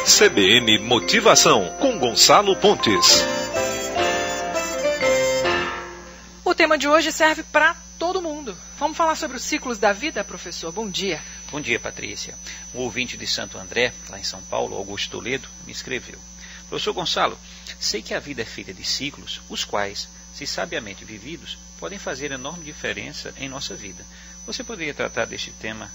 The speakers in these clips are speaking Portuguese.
CBN Motivação, com Gonçalo Pontes. O tema de hoje serve para todo mundo. Vamos falar sobre os ciclos da vida, professor? Bom dia. Bom dia, Patrícia. Um ouvinte de Santo André, lá em São Paulo, Augusto Toledo, me escreveu: Professor Gonçalo, sei que a vida é feita de ciclos, os quais, se sabiamente vividos, podem fazer enorme diferença em nossa vida. Você poderia tratar deste tema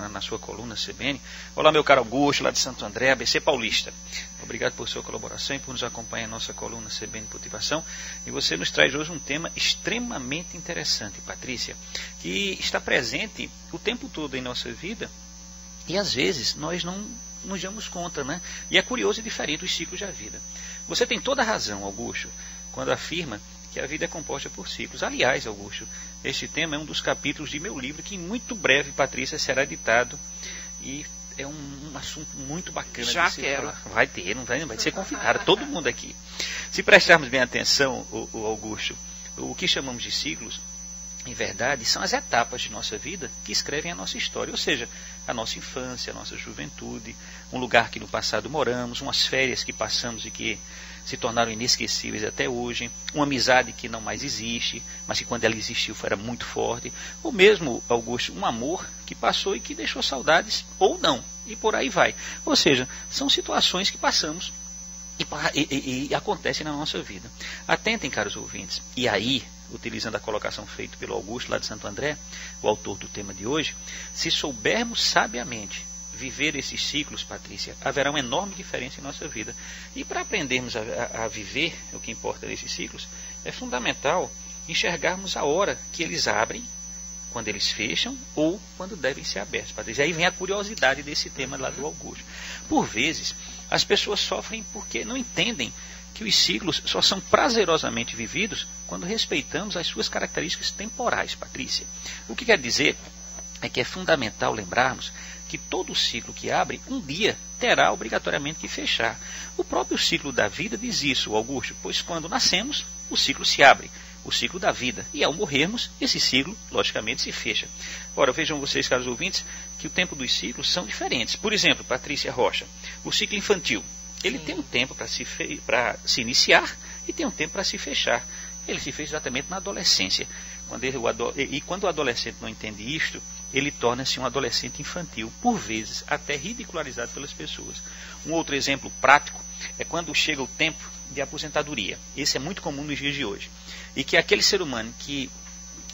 na sua coluna CBN? Olá, meu caro Augusto, lá de Santo André, ABC Paulista. Obrigado por sua colaboração e por nos acompanhar em nossa coluna CBN Motivação. E você nos traz hoje um tema extremamente interessante, Patrícia, que está presente o tempo todo em nossa vida e às vezes nós não nos damos conta, né? E é curioso e diferente os ciclos da vida. Você tem toda a razão, Augusto, quando afirma que a vida é composta por ciclos. Aliás, Augusto, este tema é um dos capítulos de meu livro que em muito breve, Patrícia, será editado e é um assunto muito bacana. Já de se quero. falar. Vai ter, não vai ser convidado, todo mundo aqui. Se prestarmos bem atenção, o Augusto, o que chamamos de ciclos, em verdade, são as etapas de nossa vida que escrevem a nossa história, ou seja, a nossa infância, a nossa juventude, um lugar que no passado moramos, umas férias que passamos e que se tornaram inesquecíveis até hoje, uma amizade que não mais existe, mas que quando ela existiu era muito forte, ou mesmo, Augusto, um amor que passou e que deixou saudades, ou não, e por aí vai. Ou seja, são situações que passamos e acontecem na nossa vida. Atentem, caros ouvintes, e aí, utilizando a colocação feita pelo Augusto lá de Santo André, o autor do tema de hoje, se soubermos sabiamente viver esses ciclos, Patrícia, haverá uma enorme diferença em nossa vida. E para aprendermos a viver o que importa nesses ciclos, é fundamental enxergarmos a hora que eles abrem, quando eles fecham ou quando devem ser abertos, Patrícia. Aí vem a curiosidade desse tema lá do Augusto. Por vezes, as pessoas sofrem porque não entendem que os ciclos só são prazerosamente vividos quando respeitamos as suas características temporais, Patrícia. O que quer dizer é que é fundamental lembrarmos que todo ciclo que abre, um dia terá obrigatoriamente que fechar. O próprio ciclo da vida diz isso, Augusto, pois quando nascemos, o ciclo se abre, o ciclo da vida, e ao morrermos, esse ciclo, logicamente, se fecha. Ora, vejam vocês, caros ouvintes, que o tempo dos ciclos são diferentes. Por exemplo, Patrícia Rocha, o ciclo infantil, ele tem um tempo para se iniciar e tem um tempo para se fechar. Ele se fez exatamente na adolescência. Quando o adolescente não entende isto, ele torna-se um adolescente infantil, por vezes até ridicularizado pelas pessoas. Um outro exemplo prático é quando chega o tempo de aposentadoria. Esse é muito comum nos dias de hoje. E que aquele ser humano que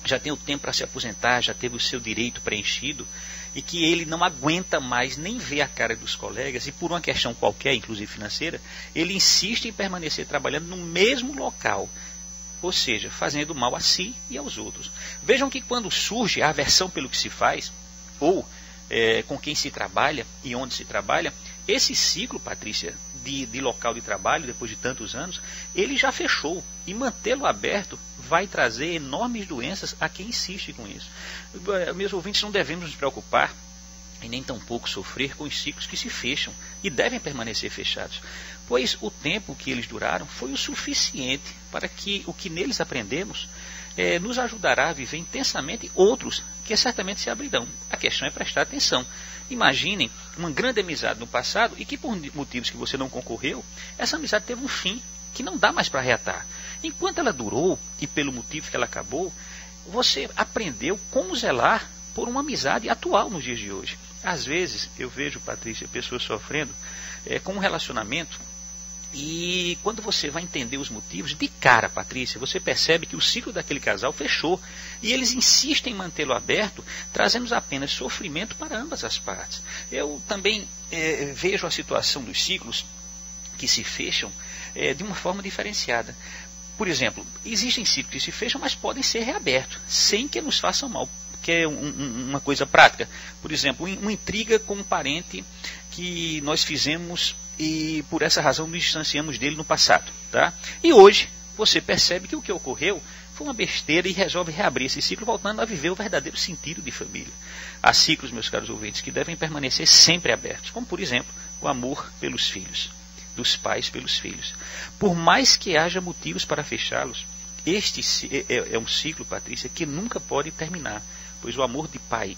já tem o tempo para se aposentar, já teve o seu direito preenchido, e que ele não aguenta mais nem ver a cara dos colegas, e por uma questão qualquer, inclusive financeira, ele insiste em permanecer trabalhando no mesmo local, ou seja, fazendo mal a si e aos outros. Vejam que quando surge a aversão pelo que se faz, ou com quem se trabalha e onde se trabalha, esse ciclo, Patrícia, de local de trabalho, depois de tantos anos, ele já fechou. E mantê-lo aberto vai trazer enormes doenças a quem insiste com isso. Meus ouvintes, não devemos nos preocupar e nem tampouco sofrer com os ciclos que se fecham e devem permanecer fechados, pois o tempo que eles duraram foi o suficiente para que o que neles aprendemos nos ajudará a viver intensamente outros que certamente se abrirão. A questão é prestar atenção. Imaginem uma grande amizade no passado e que por motivos que você não concorreu, essa amizade teve um fim que não dá mais para reatar. Enquanto ela durou e pelo motivo que ela acabou, você aprendeu como zelar por uma amizade atual nos dias de hoje. Às vezes eu vejo, Patrícia, pessoas sofrendo com um relacionamento e quando você vai entender os motivos, de cara, Patrícia, você percebe que o ciclo daquele casal fechou e eles insistem em mantê-lo aberto, trazendo apenas sofrimento para ambas as partes. Eu também vejo a situação dos ciclos que se fecham de uma forma diferenciada. Por exemplo, existem ciclos que se fecham, mas podem ser reabertos, sem que nos façam mal, que é uma coisa prática. Por exemplo, uma intriga com um parente que nós fizemos e por essa razão nos distanciamos dele no passado. Tá? E hoje você percebe que o que ocorreu foi uma besteira e resolve reabrir esse ciclo, voltando a viver o verdadeiro sentido de família. Há ciclos, meus caros ouvintes, que devem permanecer sempre abertos, como por exemplo, o amor pelos filhos, dos pais pelos filhos. Por mais que haja motivos para fechá-los, este é um ciclo, Patrícia, que nunca pode terminar, pois o amor de pai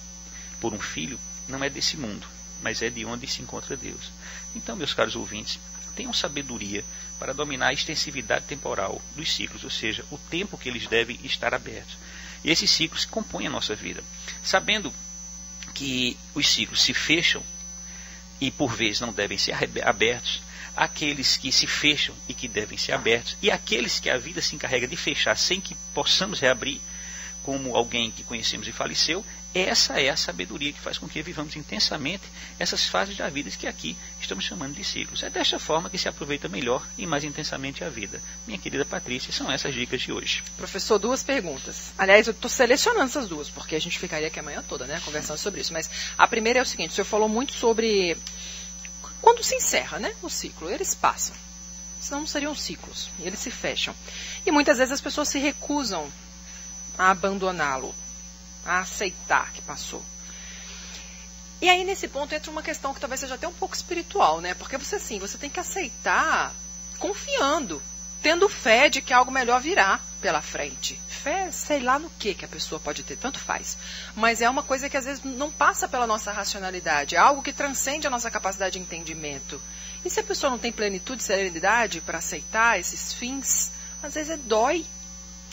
por um filho não é desse mundo. mas é de onde se encontra Deus. Então, meus caros ouvintes, tenham sabedoria para dominar a extensividade temporal dos ciclos, ou seja, o tempo que eles devem estar abertos. E esses ciclos compõem a nossa vida. Sabendo que os ciclos se fecham e por vezes não devem ser abertos, aqueles que se fecham e que devem ser abertos, e aqueles que a vida se encarrega de fechar sem que possamos reabrir, como alguém que conhecemos e faleceu, essa é a sabedoria que faz com que vivamos intensamente essas fases da vida que aqui estamos chamando de ciclos. É desta forma que se aproveita melhor e mais intensamente a vida. Minha querida Patrícia, são essas dicas de hoje. Professor, 2 perguntas. Aliás, eu estou selecionando essas 2, porque a gente ficaria aqui a manhã toda, né, conversando sobre isso. Mas a primeira é o seguinte, o senhor falou muito sobre quando se encerra, né, o ciclo. Eles passam, senão não seriam ciclos, e eles se fecham. E muitas vezes as pessoas se recusam a abandoná-lo, a aceitar que passou. E aí nesse ponto entra uma questão que talvez seja até um pouco espiritual, né? Porque você tem que aceitar confiando, tendo fé de que algo melhor virá pela frente. Fé, sei lá no que a pessoa pode ter, tanto faz. Mas é uma coisa que às vezes não passa pela nossa racionalidade, é algo que transcende a nossa capacidade de entendimento. E se a pessoa não tem plenitude e serenidade para aceitar esses fins, às vezes dói,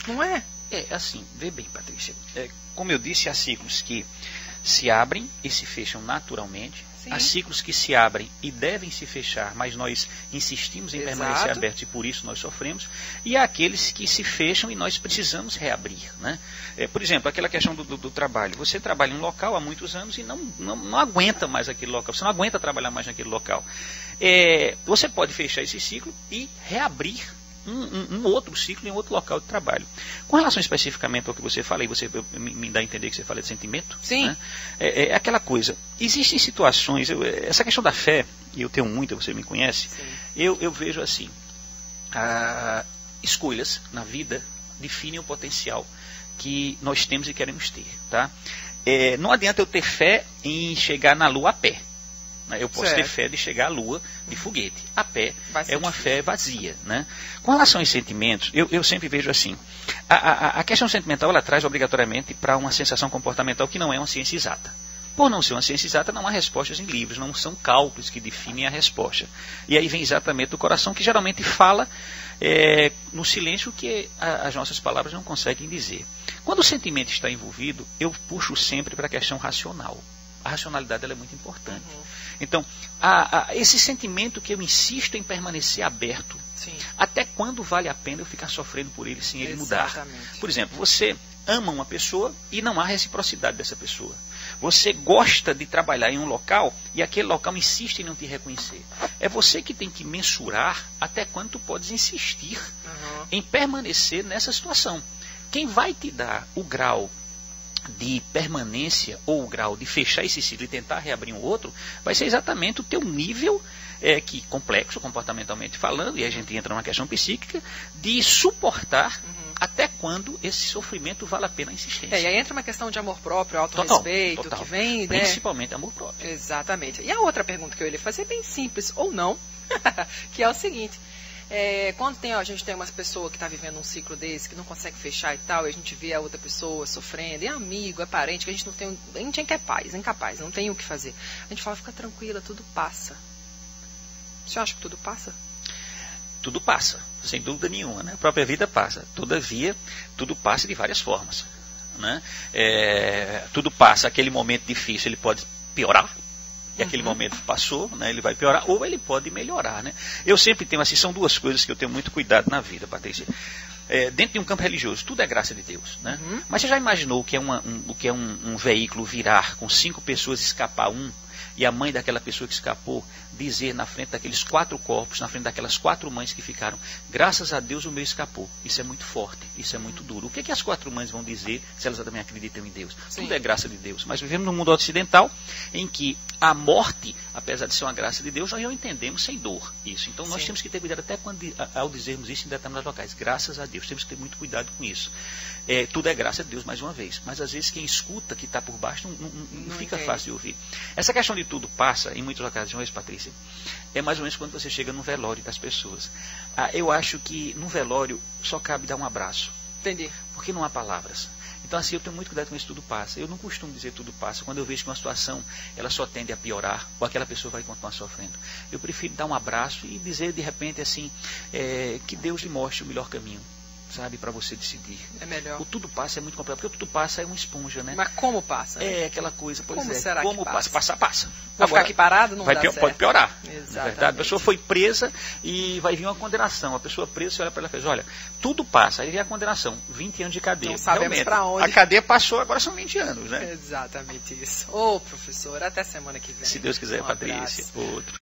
não é? É assim, vê bem, Patrícia. Como eu disse, há ciclos que se abrem e se fecham naturalmente. Sim. Há ciclos que se abrem e devem se fechar, mas nós insistimos em permanecer abertos e por isso nós sofremos. E há aqueles que se fecham e nós precisamos reabrir, né? Por exemplo, aquela questão do trabalho. Você trabalha em um local há muitos anos e não aguenta mais aquele local. Você não aguenta trabalhar mais naquele local. Você pode fechar esse ciclo e reabrir um outro ciclo em outro local de trabalho. Com relação especificamente ao que você fala, e você me dá a entender que você fala de sentimento, sim, né? É aquela coisa, existem situações, essa questão da fé, e eu tenho muita, você me conhece, eu vejo assim, escolhas na vida definem o potencial que nós temos e queremos ter, tá? Não adianta eu ter fé em chegar na Lua a pé. Eu posso ter fé de chegar à Lua de foguete. A pé é uma fé vazia, né? Com relação aos sentimentos, eu sempre vejo assim, a questão sentimental ela traz obrigatoriamente para uma sensação comportamental que não é uma ciência exata. Por não ser uma ciência exata, não há respostas em livros, não são cálculos que definem a resposta. E aí vem exatamente do coração, que geralmente fala no silêncio que as nossas palavras não conseguem dizer. Quando o sentimento está envolvido, eu puxo sempre para a questão racional. A racionalidade ela é muito importante. Então, esse sentimento que eu insisto em permanecer aberto, até quando vale a pena eu ficar sofrendo por ele sem ele mudar? Por exemplo, você ama uma pessoa e não há reciprocidade dessa pessoa. Você gosta de trabalhar em um local e aquele local insiste em não te reconhecer. É você que tem que mensurar até quando tu podes insistir em permanecer nessa situação. Quem vai te dar o grau de permanência ou o grau de fechar esse ciclo e tentar reabrir um outro, vai ser exatamente o teu nível que complexo, comportamentalmente falando, e a gente entra numa questão psíquica, de suportar até quando esse sofrimento vale a pena a insistência. E aí entra uma questão de amor próprio, autorrespeito, que vem, né? Principalmente amor próprio. Exatamente. E a outra pergunta que eu ia fazer é bem simples, ou não, que é o seguinte. Quando a gente tem uma pessoa que está vivendo um ciclo desse, que não consegue fechar e tal, e a gente vê a outra pessoa sofrendo, é amigo, é parente, que a gente não tem, a gente é incapaz, não tem o que fazer. A gente fala, fica tranquila, tudo passa. Você acha que tudo passa? Tudo passa, sem dúvida nenhuma, né? A própria vida passa. Todavia, tudo passa de várias formas, né? Tudo passa, aquele momento difícil, ele pode piorar. E aquele momento passou, né, ele vai piorar, ou ele pode melhorar, né? Eu sempre tenho assim, são 2 coisas que eu tenho muito cuidado na vida, Patrícia. Dentro de um campo religioso, tudo é graça de Deus, né? Mas você já imaginou o que é um veículo virar com 5 pessoas, escapar um, e a mãe daquela pessoa que escapou dizer na frente daqueles 4 corpos, na frente daquelas 4 mães que ficaram, graças a Deus o meu escapou. Isso é muito forte, isso é muito duro. O que as 4 mães vão dizer se elas também acreditam em Deus? Tudo é graça de Deus. Mas vivemos num mundo ocidental em que a morte, apesar de ser uma graça de Deus, nós não entendemos sem dor isso. Então nós temos que ter cuidado até ao dizermos isso em determinados locais. Graças a Deus, temos que ter muito cuidado com isso. Tudo é graça de Deus, mais uma vez. Mas às vezes quem escuta, que está por baixo, não fica fácil de ouvir. Essa questão de tudo passa, em muitas ocasiões, Patrícia, é mais ou menos quando você chega no velório das pessoas. Eu acho que no velório só cabe dar um abraço. Entendi. Porque não há palavras. Então, assim, eu tenho muito cuidado com isso, tudo passa. Eu não costumo dizer tudo passa quando eu vejo que uma situação ela só tende a piorar ou aquela pessoa vai continuar sofrendo. Eu prefiro dar um abraço e dizer de repente assim, que Deus lhe mostre o melhor caminho, sabe, para você decidir. É melhor. O tudo passa é muito complexo, porque o tudo passa é uma esponja, né? Mas como passa? Né? É aquela coisa, pois como é. Será como que passa? Passa. Vai ficar aqui parado? Não vai dá certo. Pode piorar. Exatamente. Na verdade, a pessoa foi presa e vai vir uma condenação. A pessoa presa, você olha para ela e faz, olha, tudo passa. Aí vem a condenação, 20 anos de cadeia. Não sabemos para onde. A cadeia passou, agora são 20 anos, né? Exatamente isso. Ô, professor, até semana que vem. Se Deus quiser, Patrícia. Abraço. Outro.